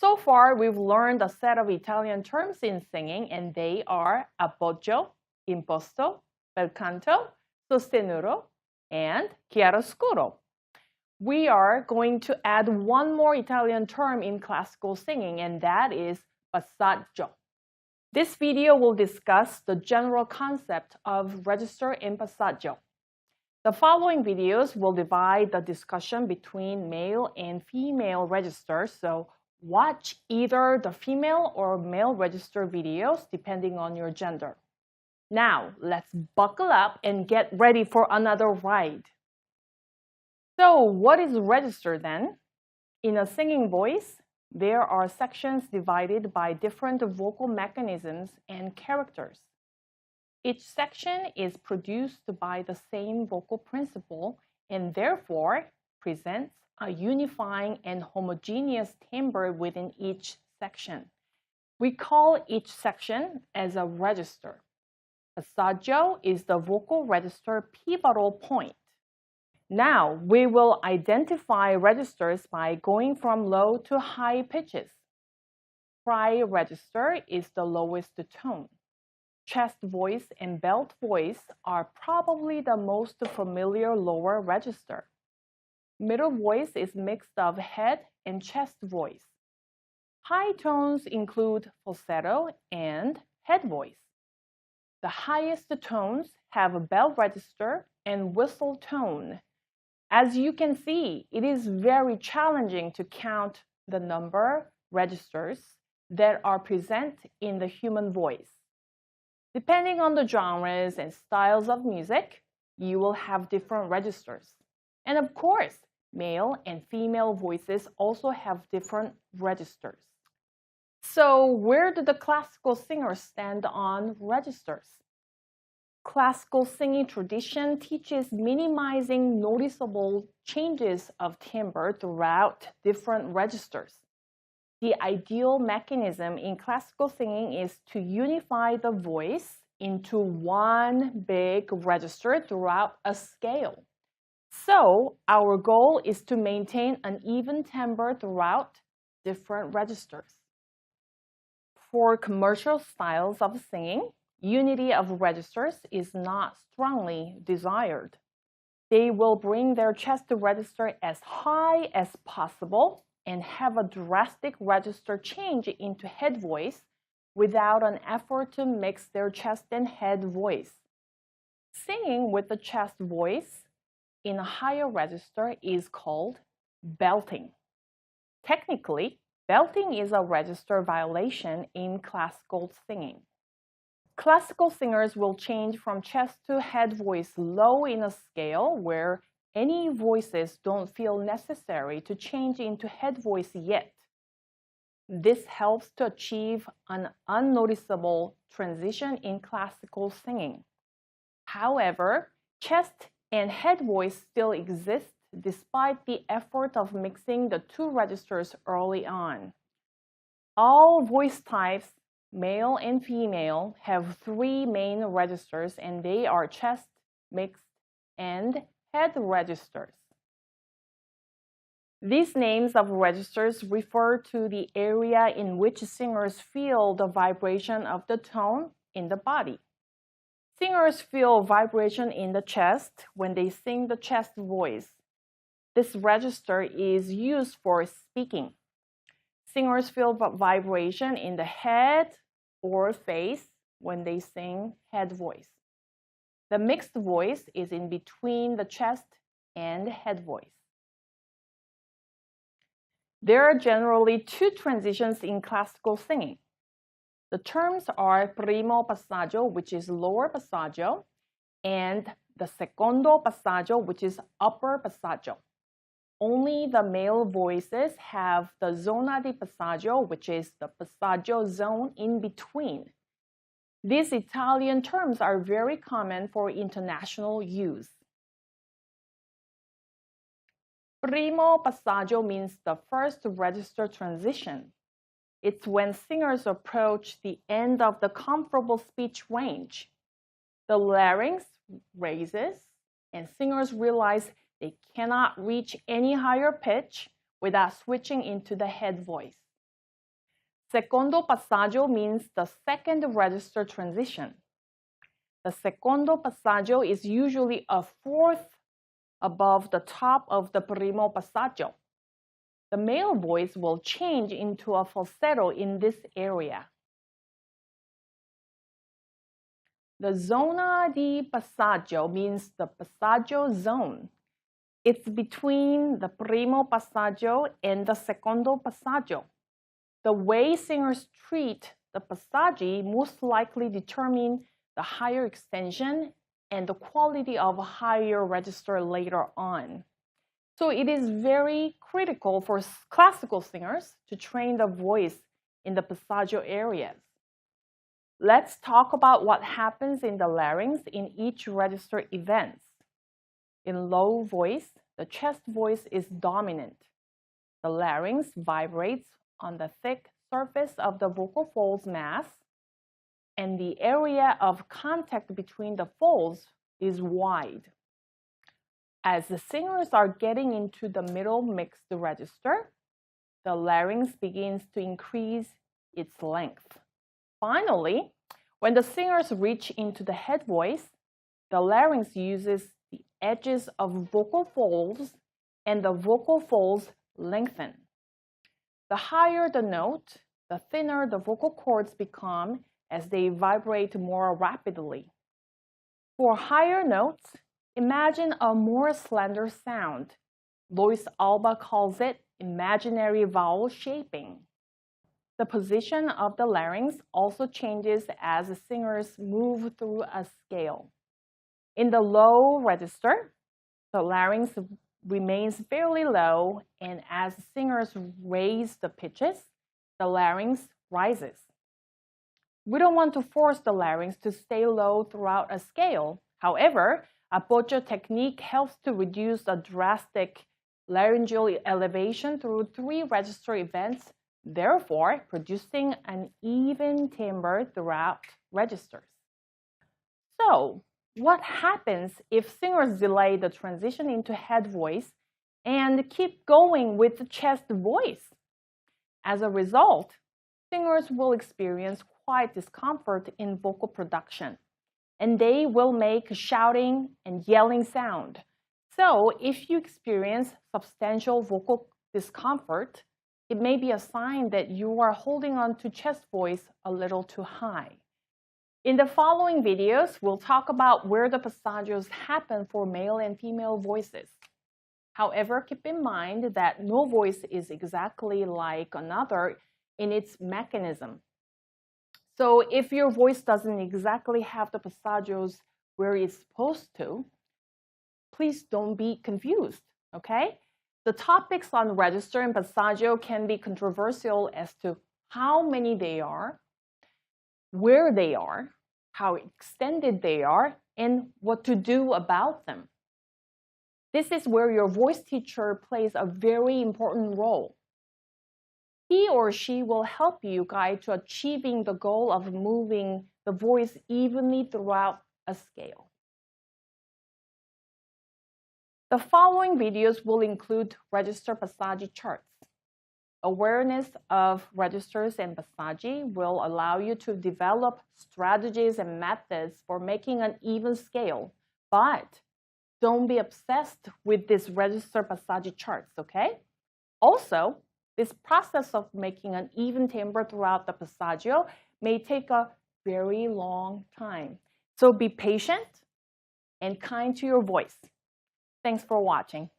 So far, we've learned a set of Italian terms in singing, and they are appoggio, imposto, bel canto, sostenuto, and chiaroscuro. We are going to add one more Italian term in classical singing, and that is passaggio. This video will discuss the general concept of register in passaggio. The following videos will divide the discussion between male and female registers, so watch either the female or male register videos depending on your gender. Now, let's buckle up and get ready for another ride. So, what is register then? In a singing voice, there are sections divided by different vocal mechanisms and characters. Each section is produced by the same vocal principle and therefore presents a unifying and homogeneous timbre within each section. We call each section as a register. Passaggio is the vocal register pivotal point. Now, we will identify registers by going from low to high pitches. Cry register is the lowest tone. Chest voice and belt voice are probably the most familiar lower register. Middle voice is mixed of head and chest voice. High tones include falsetto and head voice. The highest tones have a bell register and whistle tone. As you can see, it is very challenging to count the number of registers that are present in the human voice. Depending on the genres and styles of music, you will have different registers. And of course, male and female voices also have different registers. So, where do the classical singers stand on registers? Classical singing tradition teaches minimizing noticeable changes of timbre throughout different registers. The ideal mechanism in classical singing is to unify the voice into one big register throughout a scale. So, our goal is to maintain an even timbre throughout different registers. For commercial styles of singing, unity of registers is not strongly desired. They will bring their chest register as high as possible and have a drastic register change into head voice without an effort to mix their chest and head voice. Singing with the chest voice in a higher register is called belting. Technically, belting is a register violation in classical singing. Classical singers will change from chest to head voice low in a scale where any voices don't feel necessary to change into head voice yet. This helps to achieve an unnoticeable transition in classical singing. However, chest and head voice still exist despite the effort of mixing the two registers early on. All voice types, male and female, have three main registers, and they are chest, mixed, and head registers. These names of registers refer to the area in which singers feel the vibration of the tone in the body. Singers feel vibration in the chest when they sing the chest voice. This register is used for speaking. Singers feel vibration in the head or face when they sing head voice. The mixed voice is in between the chest and head voice. There are generally two transitions in classical singing. The terms are primo passaggio, which is lower passaggio, and the secondo passaggio, which is upper passaggio. Only the male voices have the zona di passaggio, which is the passaggio zone in between. These Italian terms are very common for international use. Primo passaggio means the first register transition. It's when singers approach the end of the comfortable speech range. The larynx raises, and singers realize they cannot reach any higher pitch without switching into the head voice. Secondo passaggio means the second register transition. The secondo passaggio is usually a fourth above the top of the primo passaggio. The male voice will change into a falsetto in this area. The zona di passaggio means the passaggio zone. It's between the primo passaggio and the secondo passaggio. The way singers treat the passaggi most likely determine the higher extension and the quality of a higher register later on. So it is very critical for classical singers to train the voice in the passaggio areas. Let's talk about what happens in the larynx in each register events. In low voice, the chest voice is dominant. The larynx vibrates on the thick surface of the vocal folds mass, and the area of contact between the folds is wide. As the singers are getting into the middle mixed register, the larynx begins to increase its length. Finally, when the singers reach into the head voice, the larynx uses the edges of vocal folds and the vocal folds lengthen. The higher the note, the thinner the vocal cords become as they vibrate more rapidly. For higher notes, imagine a more slender sound. Lois Alba calls it imaginary vowel shaping. The position of the larynx also changes as the singers move through a scale. In the low register, the larynx remains fairly low, and as singers raise the pitches, the larynx rises. We don't want to force the larynx to stay low throughout a scale. However, appoggio technique helps to reduce the drastic laryngeal elevation through 3 register events, therefore producing an even timbre throughout registers. So, what happens if singers delay the transition into head voice and keep going with the chest voice? As a result, singers will experience quite discomfort in vocal production, and they will make shouting and yelling sound. So, if you experience substantial vocal discomfort, it may be a sign that you are holding on to chest voice a little too high. In the following videos, we'll talk about where the passaggios happen for male and female voices. However, keep in mind that no voice is exactly like another in its mechanism. So if your voice doesn't exactly have the passaggios where it's supposed to, please don't be confused, okay? The topics on register and passaggio can be controversial as to how many they are, where they are, how extended they are, and what to do about them. This is where your voice teacher plays a very important role. He or she will help you guide to achieving the goal of moving the voice evenly throughout a scale. The following videos will include register passaggi charts. Awareness of registers and passaggi will allow you to develop strategies and methods for making an even scale, but don't be obsessed with these register passaggi charts, okay? Also, this process of making an even timbre throughout the passaggio may take a very long time. So be patient and kind to your voice. Thanks for watching.